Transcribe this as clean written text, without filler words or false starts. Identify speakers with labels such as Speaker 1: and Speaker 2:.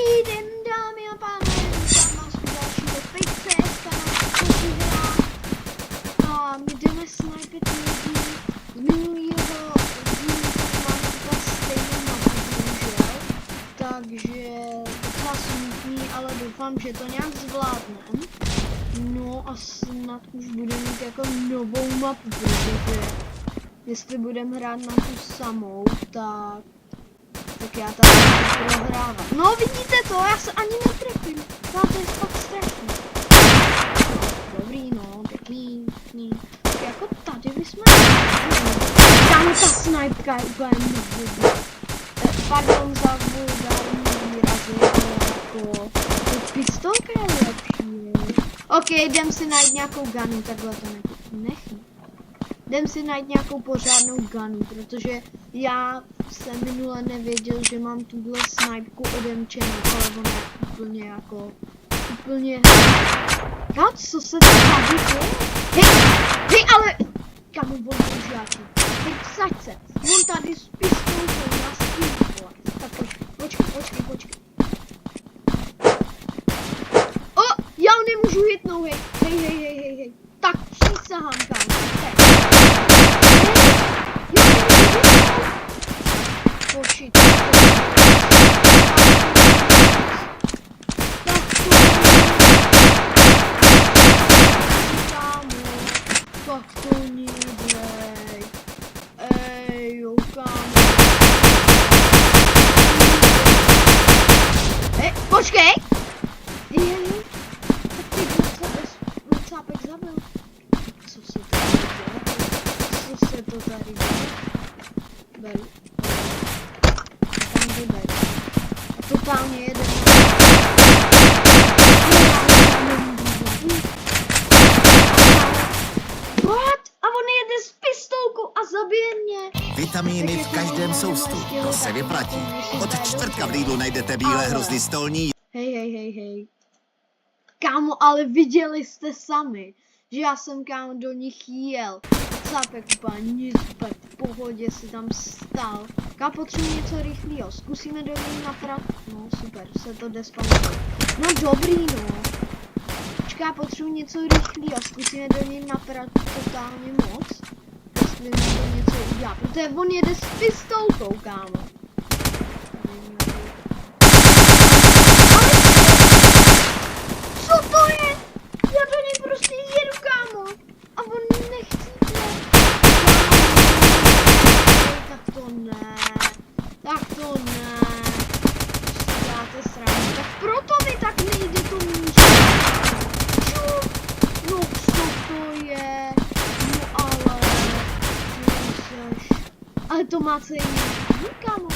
Speaker 1: Dobrý den, dámy a pánové, vítám vás u dalšího Pixel kanálu. A my jdeme snipet lidi z minulého dílu, mám úplně stejnou mapu, bohužel. Takže docela smutný, ale doufám, že to nějak zvládnem. No a snad už budeme mít jako novou mapu, protože jestli budeme hrát na tu samou, tak já tady budu prohrávat. No vidíte to, já se ani netrefím. No to je fakt strašný. Dobrý no, pěkný. Tak jako tady bychom... Tam ta snipka je úplně nevhodná. Pardon za vulgární výrazy, ale jako... Pistolka je lepší. Ok, jdem si najít nějakou gunu, takhle to nechám. Jdem si najít nějakou pořádnou gunu, protože já jsem minule nevěděl, že mám tuhle snipku odemčenou, ale ona je úplně jako... Úplně... No, co se tady děje? Hej, ale... Kamu volí žáčí. Hej, vsaď se. On tady s pistolkou na stýl, vole. Tak počkej. O, já nemůžu hitnout, hej. Tak přísahám, kámo. Počít. Tak to nedělej. Ej, jo, kámo. Počkej. Tak ty cápek zabil. Co se to tady děje? Beru. Tam jde. Totálně jeden. What? A on jede s pistolkou a zabije mě.
Speaker 2: Vitamíny v každém soustu, to se vyplatí. Od čtvrtka v Lidlu najdete bílé hrozny stolní.
Speaker 1: Hej. Kámo, ale viděli jste sami, že já jsem kámo do nich jel. Cápek úplně nic, v pohodě si tam stál. Já potřebuji něco rychlého, zkusíme do něj naprat. No super, se to jde spamatovat. No dobrý no. Počkej, já potřebuji něco rychlého, zkusíme do něj naprat totálně moc. Jestli mi to něco udělá, protože on jede s pistolkou, kámo. Co to je? Já do něj prostě jedu, kámo. A on nechce. Tak to ne. Dáte srandu. Tak proto mi tak nejde to místo. No co to je? No ale... Ale to má celý kámo.